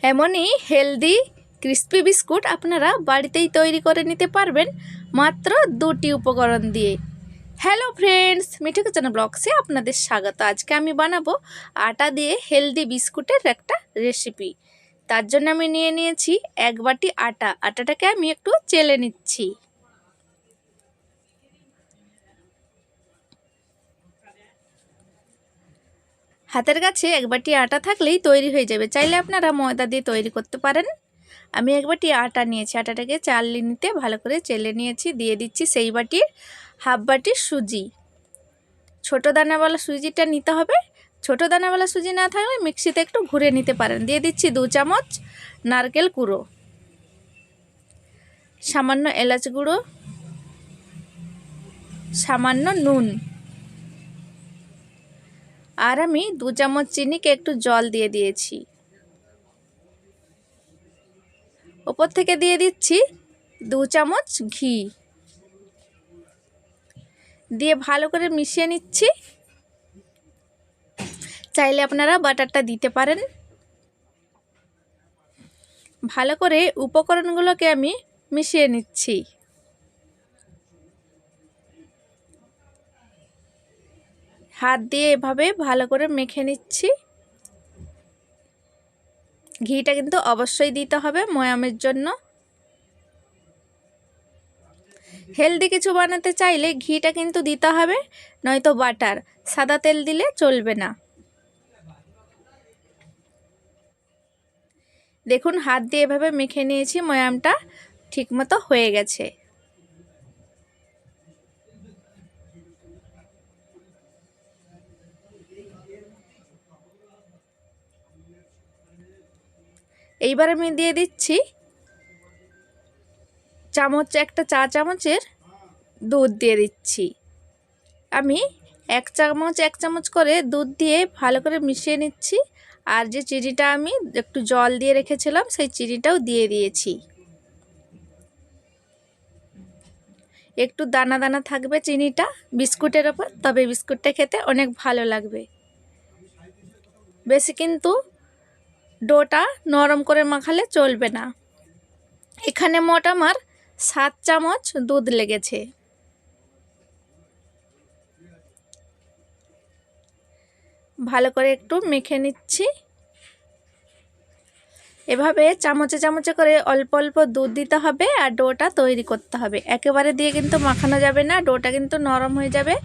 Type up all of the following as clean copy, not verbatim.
এমনই healthy crispy biscuit আপনারা বাড়িতেই তৈরি করে নিতে পারবেন মাত্র 2টি উপকরণ দিয়ে। হ্যালো ফ্রেন্ডস, মিঠু কিচেন ব্লগসে আপনাদের স্বাগত। আজকে আমি বানাবো আটা দিয়ে হেলদি বিস্কুটের একটা রেসিপি। তার জন্য আমি নিয়ে নিয়েছি 1 বাটি আটা। আটাটাকে আমি একটু চেলে নিচ্ছি। হাতের কাছে 1 বাটি আটা থাকলেই তৈরি হয়ে যাবে। চাইলে আপনারা ময়দা দিয়ে তৈরি করতে পারেন। আমি 1 বাটি আটা নিয়েছি। আটাটাকে চালনিতে ভালো করে চেলে নিয়েছি। দিয়ে দিচ্ছি সেই বাটির হাফ বাটি সুজি। ছোট দানাওয়ালা সুজিটা নিতে হবে। ছোট দানাওয়ালা সুজি না থাকলে মিক্সিতে একটু ঘুরে নিতে পারেন। দিয়ে দিচ্ছি 2 চামচ নারকেল গুঁড়ো, সামান্য এলাচ গুঁড়ো, সামান্য নুন, আর আমি 2 চামচ চিনিকে একটু জল দিয়ে দিয়েছি। উপর থেকে দিয়ে দিচ্ছি 2 চামচ ঘি, দিয়ে ভালো করে মিশিয়ে নিচ্ছি। চাইলে আপনারা বাটারটা দিতে পারেন। ভালো করে উপকরণগুলোকে আমি মিশিয়ে নিচ্ছি। হাত দিয়ে এভাবে ভালো করে মেখে নিচ্ছি। ঘিটা কিন্তু অবশ্যই দিতে হবে ময়ামের জন্য। হেলদি কিছু বানাতে চাইলে ঘিটা কিন্তু দিতে হবে, নয়তো বাটার। সাদা তেল দিলে চলবে না। দেখুন হাত দিয়ে এভাবে মেখে নিয়েছি, ময়ামটা ঠিকমতো হয়ে গেছে। এইবার আমি দিয়ে দিচ্ছি একটা চা চামচের দুধ দিয়ে দিচ্ছি। আমি 1 চামচ করে দুধ দিয়ে ভালো করে মিশিয়ে নিচ্ছি। আর যে চিনিটা আমি একটু জল দিয়ে রেখেছিলাম সেই চিনিটাও দিয়ে দিয়েছি। একটু দানা দানা থাকবে চিনিটা বিস্কুটের ওপর, তবে বিস্কুটটা খেতে অনেক ভালো লাগবে। বেশি কিন্তু ডোটা নরম করে মাখালে চলবে না। এখানে মোট আমার 7 চামচ দুধ লেগেছে। ভালো করে একটু মেখে নিচ্ছি। এভাবে চামচে চামচে করে অল্প অল্প দুধ দিতে হবে আর ডোটা তৈরি করতে হবে। একেবারে দিয়ে কিন্তু মাখানো যাবে না, ডোটা কিন্তু নরম হয়ে যাবে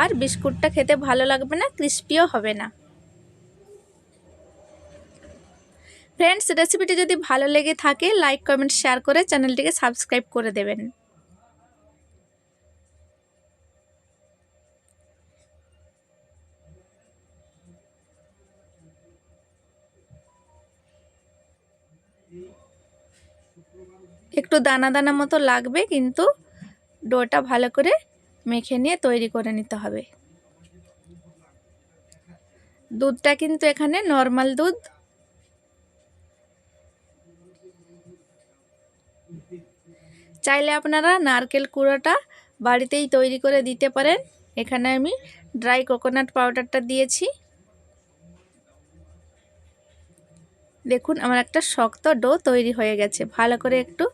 আর বিস্কুটটা খেতে ভালো লাগবে না, ক্রিস্পিও হবে না। ফ্রেন্ডস, রেসিপিটি যদি ভালো লেগে থাকে লাইক কমেন্ট শেয়ার করে চ্যানেলটিকে সাবস্ক্রাইব করে দেবেন। একটু দানা দানা মতো লাগবে, কিন্তু ডোটা ভালো করে মেখে নিয়ে তৈরি করে নিতে হবে। দুধটা কিন্তু এখানে নর্মাল দুধ। চাইলে আপনারা নারকেল কুড়োটা বাড়িতেই তৈরি করে দিতে পারেন। এখানে আমি ড্রাই কোকোনাট পাউডারটা দিয়েছি। দেখুন আমার একটা শক্ত ডো তৈরি হয়ে গেছে। ভালো করে একটু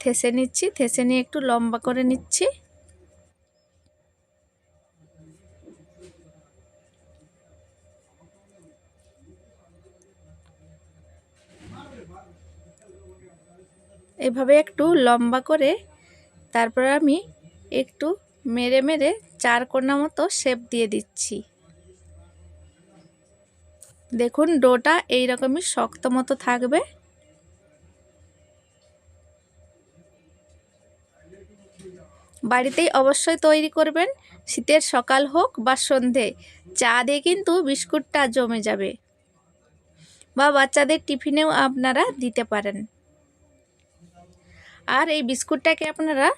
থেসে নিচ্ছি, থেসে নিয়ে একটু লম্বা করে নিচ্ছি। এভাবে একটু লম্বা করে তারপর আমি একটু মেরে মেরে 4 কোণা মতো শেপ দিয়ে দিচ্ছি। দেখুন ডোটা এইরকমই শক্ত মতো থাকবে। বাড়িতেই অবশ্যই তৈরি করবেন। শীতের সকাল হোক বা সন্ধে, চা দিয়ে কিন্তু বিস্কুটটা জমে যাবে, বা বাচ্চাদের টিফিনেও আপনারা দিতে পারেন। আর এই বিস্কুটটাকে আপনারা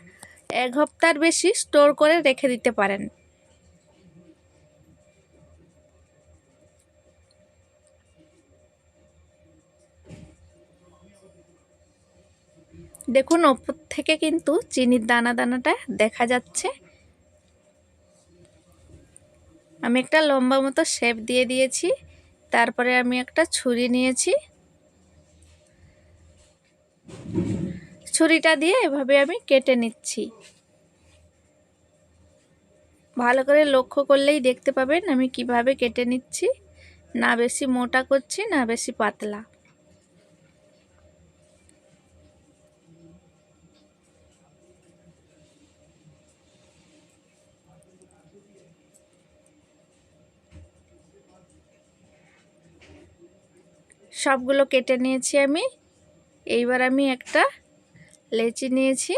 1 হপ্তার বেশি স্টোর করে রেখে দিতে পারেন। দেখুন ওপর থেকে কিন্তু চিনির দানা দানাটা দেখা যাচ্ছে। আমি একটা লম্বা মতো শেপ দিয়ে দিয়েছি। তারপরে আমি একটা ছুরি নিয়েছি, ছুরিটা দিয়ে এভাবে আমি কেটে নিচ্ছি। ভালো করে লক্ষ্য করলেই দেখতে পাবেন আমি কিভাবে কেটে নিচ্ছি। না বেশি মোটা করছি না বেশি পাতলা। সবগুলো কেটে নিয়েছি আমি। এইবার আমি একটা লেচি নিয়েছি,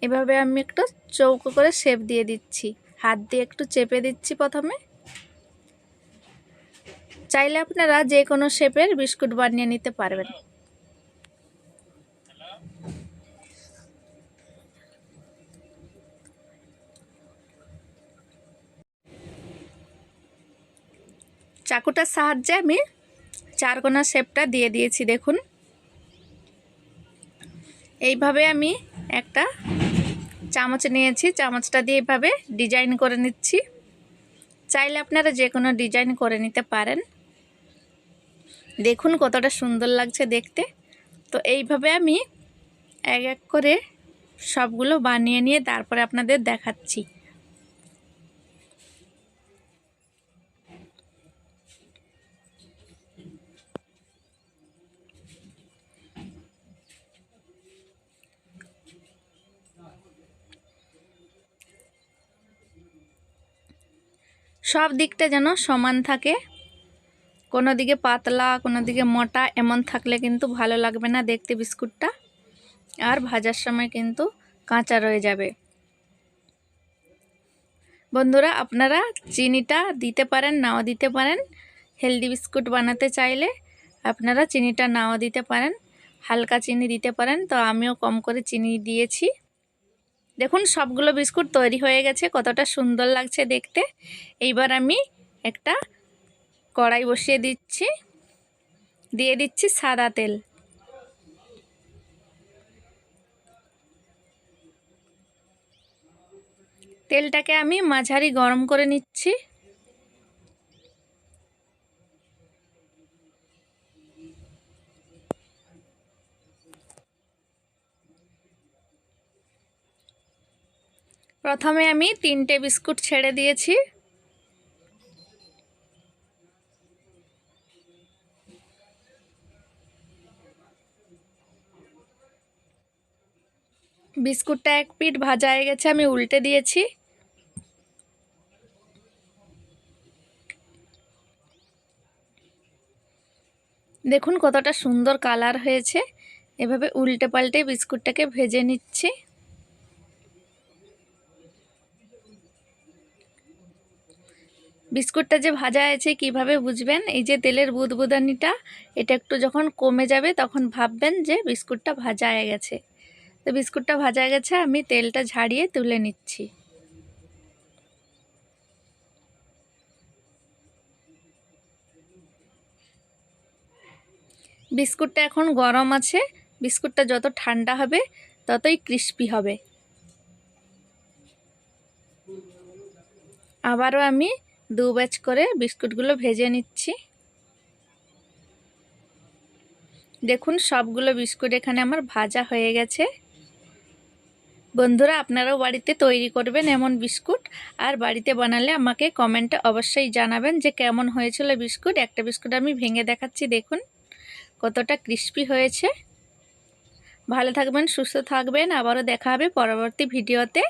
এভাবে আমি একটু চৌকো করে শেপ দিয়ে দিচ্ছি। হাত দিয়ে একটু চেপে দিচ্ছি প্রথমে। চাইলে আপনারা যে কোনো শেপের বিস্কুট বানিয়ে নিতে পারবেন। চাকুটার সাহায্যে আমি চারকোনা শেপটা দিয়ে দিয়েছি। দেখুন এইভাবে আমি একটা চামচ নিয়েছি, চামচটা দিয়ে এইভাবে ডিজাইন করে নিচ্ছি। চাইলে আপনারা যে কোনো ডিজাইন করে নিতে পারেন। দেখুন কতটা সুন্দর লাগছে দেখতে। তো এইভাবে আমি এক এক করে সবগুলো বানিয়ে নিয়ে তারপরে আপনাদের দেখাচ্ছি। সব দিকটা যেন সমান থাকে, কোনো দিকে পাতলা কোনো দিকে মোটা এমন থাকলে কিন্তু ভালো লাগবে না দেখতে বিস্কুটটা, আর ভাজার সময় কিন্তু কাঁচা রয়ে যাবে। বন্ধুরা আপনারা চিনিটা দিতে পারেন নাও দিতে পারেন। হেলদি বিস্কুট বানাতে চাইলে আপনারা চিনিটা নাও দিতে পারেন, হালকা চিনি দিতে পারেন। তো আমিও কম করে চিনি দিয়েছি। দেখুন সবগুলো বিস্কুট তৈরি হয়ে গেছে, কতটা সুন্দর লাগছে দেখতে। এইবার আমি একটা কড়াই বসিয়ে দিচ্ছি, দিয়ে দিচ্ছি সাদা তেল। তেলটাকে আমি মাঝারি গরম করে নিচ্ছি। প্রথমে আমি 3টে বিস্কুট ছেড়ে দিয়েছি। বিস্কুটটা এক পিঠ ভাজা হয়ে গেছে, আমি উল্টে দিয়েছি। দেখুন কতটা সুন্দর কালার হয়েছে। এভাবে উল্টে পাল্টে বিস্কুটটাকে ভেজে নিচ্ছি। বিস্কুটটা যে ভাজা আছে কিভাবে বুঝবেন? এই যে তেলের বুদবুদানিটা, এটা একটু যখন কমে যাবে তখন ভাববেন যে বিস্কুটটা ভাজা হয়ে গেছে। তো বিস্কুটটা ভাজা হয়ে গেছে, আমি তেলটা ঝাড়িয়ে তুলে নিচ্ছি। বিস্কুটটা এখন গরম আছে, বিস্কুটটা যত ঠান্ডা হবে ততই ক্রিস্পি হবে। আবারও আমি 2 ব্যাচ করে বিস্কুটগুলো ভেজে নিচ্ছি। দেখুন সবগুলো বিস্কুট এখানে আমার ভাজা হয়ে গেছে। বন্ধুরা আপনারাও বাড়িতে তৈরি করবেন এমন বিস্কুট, আর বাড়িতে বানালে আমাকে কমেন্টে অবশ্যই জানাবেন যে কেমন হয়েছিল বিস্কুট। একটা বিস্কুট আমি ভেঙে দেখাচ্ছি, দেখুন কতটা ক্রিস্পি হয়েছে। ভালো থাকবেন, সুস্থ থাকবেন, আবারও দেখা হবে পরবর্তী ভিডিওতে।